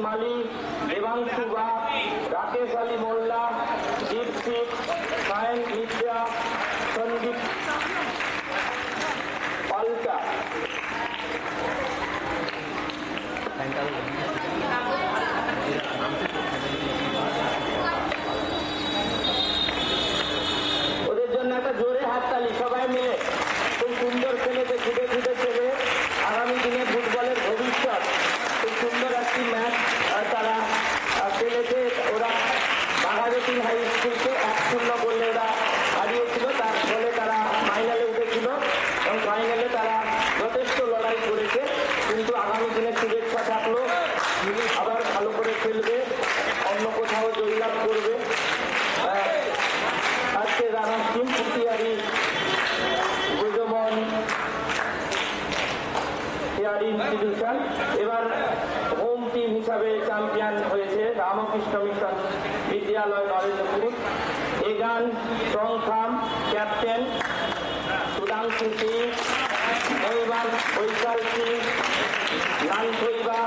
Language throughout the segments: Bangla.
মালি, দেবাংশু বাগ, রাকেশ আলী মোল্লা, দীপশিক, সায়ন মিত্রা, সন্দীপ পাল্টা। ওদের জন্য একটা জোরে হাততালি সবাই মিলে। খুব সুন্দর খেলেছে, ছুটে ছুটে চলে আগামী দিনে ফুটবলের ভবিষ্যৎ। খুব সুন্দর একটি ম্যাচ তারা খেলেছে। ওরা বাঘাযতীন হাই স্কুলকে 1-0 গোলে ওরা হারিয়েছিল, তার ফলে তারা ফাইনালে উঠেছিল এবং ফাইনালে তারা যথেষ্ট লড়াই করেছে। কিন্তু আগামী দিনে শুভেচ্ছা থাকলো, আবার ভালো করে খেলবে, অন্য কোথাও জয়লাভ করবে। আজকে রানার্স টিম পুটিয়ারি গুজমন ইনস্টিটিউশন এবার হোম টিম হিসাবে চ্যাম্পিয়ন হয়েছে রামকৃষ্ণ মিশন বিদ্যালয় নরেন্দ্রপুর। এগান সংখাম ক্যাপ্টেন সুধাংশু সিং, নৈবান বৈশাল সিং, নানথইবা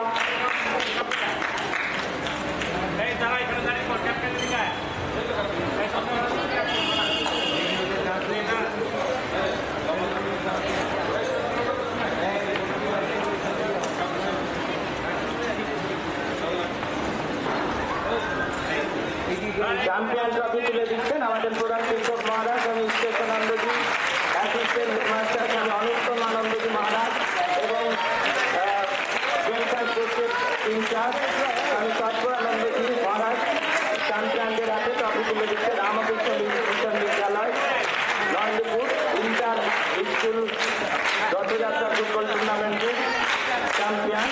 চ্যাম্পিয়ন ট্রফি তুলে দিচ্ছেন আমাদের প্রধান শিক্ষক মহারাজ স্বামী ঈশ্বরানন্দজি, অ্যাসিস্ট্যান্ট হেডমাস্টার স্বামী অনুত্তমানন্দজি মহারাজ এবং ইনচার্জ স্বামী সৎপুরানন্দজি মহারাজ চ্যাম্পিয়নদের হাতে ট্রফি তুলে দিচ্ছে Ramakrishna mission Vidyalaya Narendrapur inter school Rathayatra football টুর্নামেন্টের চ্যাম্পিয়ন।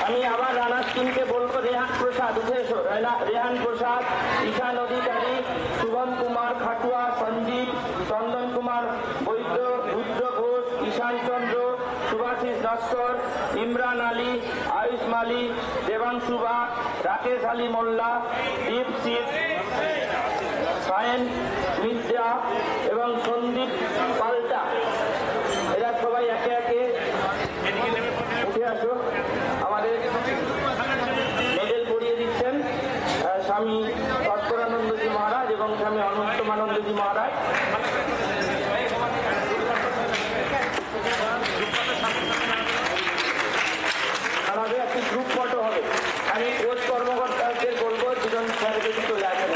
আমি আবার রানার্স টিমকে বলবো রেহান প্রসাদ উঠে এসো। রেহান প্রসাদ, ঈশান অধিকারী, শুভম কুমার খাটুয়া, সঞ্জীব, চন্দন কুমার বৈদ্য, রুদ্র ঘোষ, ঈশান চন্দ্র, সুভাষিস নস্কর, ইমরান আলী, আয়ুষ মালি, দেবাংশু বাগ, রাকেশ আলী মোল্লা, দীপ সিং, সায়ন মিত্রা এবং সন্দীপ পাল্টা, এরা সবাই একে একে উঠে আসো। আমাদের মেডেল পরিয়ে দিচ্ছেন স্বামী সৎপুরানন্দজি মহারাজ এবং স্বামী অনুত্তমানন্দজি মহারাজ। আমাদের একটি গ্রুপ ফটো হবে। আমি কোচ কর্মকর্তাদের বলবো দুজন স্যার যদি চলে আসেন।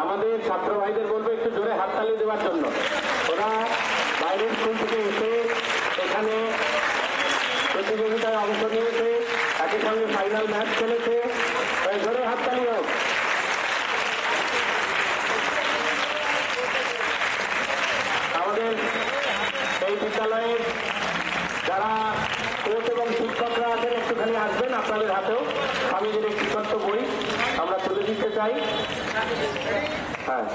আমাদের ছাত্র ভাইদের বলবো একটু জোরে হাততালি দেওয়ার জন্য। ওরা বাইরের স্কুল থেকে এসে এখানে প্রতিযোগিতায় অংশ নিয়েছে, একই সঙ্গে ফাইনাল ম্যাচ খেলেছে। জোরে হাততালি হোক। আমাদের এই বিদ্যালয়ের যারা কোচ এবং শিক্ষকরা আছেন একটুখানি আসবেন, আপনাদের হাতেও স্বামীজির একটি ছোট্ট বই আমরা তুলে দিতে চাই। হ্যাঁ,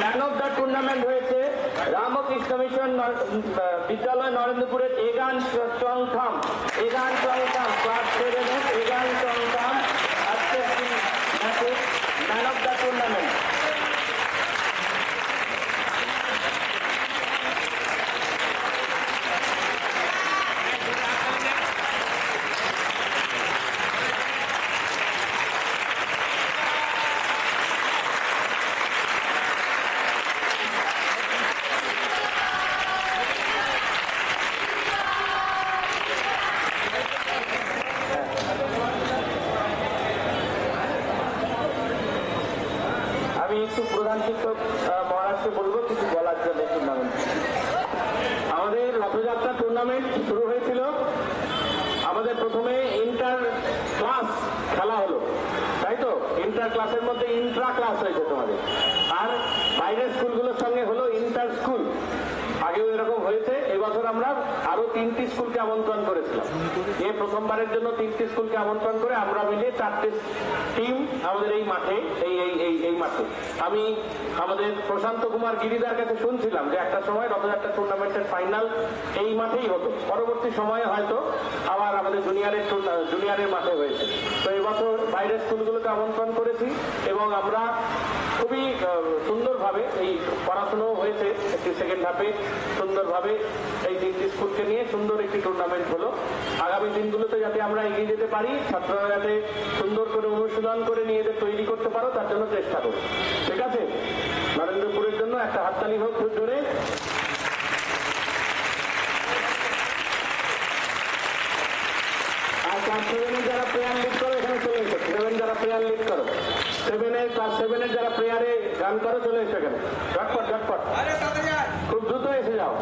ম্যান অফ দ্য টুর্নামেন্ট হয়েছে রামকৃষ্ণ মিশন বিদ্যালয় নরেন্দ্রপুরের again Chongtham. Class 7 again Chongtham আজকের ম্যাচে ম্যান অফ দ্য টুর্নামেন্ট। একটু প্রধান শিক্ষক মহারাজকে বলবো কিছু বলার জন্য টুর্নামেন্ট। আমাদের রথযাত্রা টুর্নামেন্ট শুরু হয়েছিল, আমাদের প্রথমে ইন্টার ক্লাস খেলা হলো, তাই তো? ইন্টার ক্লাসের মধ্যে ইন্ট্রা ক্লাস হয়েছে তোমাদের, আর বাইরের স্কুলগুলোর সঙ্গে হলো ইন্টার স্কুল। আগেও এরকম হয়েছে। এবছর আমরা আরো 3টি স্কুলকে আমন্ত্রণ করেছিলাম। প্রথমবারের জন্য 3টি স্কুলকে আমন্ত্রণ করে আমরা মিলিয়ে 4টে টিম আমাদের এই মাঠে এই মাঠে। আমি আমাদের প্রশান্ত কুমার গিরিদার কাছে শুনছিলাম যে একটা সময় রথযাত্রা টুর্নামেন্টের ফাইনাল এই মাঠেই হতো, পরবর্তী সময়ে হয়তো আবার আমাদের জুনিয়রের মাঠে হয়েছে। তো এবছর বাইরের স্কুলগুলোকে আমন্ত্রণ করেছি এবং আমরা খুবই সুন্দরভাবে এই পড়াশুনো হয়েছে। একটি সেকেন্ড হাফে সুন্দরভাবে এই 3টি স্কুলকে নিয়ে সুন্দর একটি টুর্নামেন্ট হলো। আগামী দিনগুলোতে যাতে আমরা এগিয়ে যেতে পারি, ছাত্ররা যাতে সুন্দর করে অনুশীলন করে নিজেদের তৈরি করতে পারো, তার জন্য চেষ্টা করো। ঠিক আছে? নরেন্দ্রপুরের জন্য একটা হাততালি হোক খুব জোরে। আর ক্লাস 7-এর যারা প্রেয়ার লিড করো এখানে চলে এসো। 7 যারা প্রেয়ার লিড করো, ক্লাস 7-এর যারা প্রেয়ারে গান করো চলে এসো এখানে। ঝটপট খুব দ্রুত এসে যাও।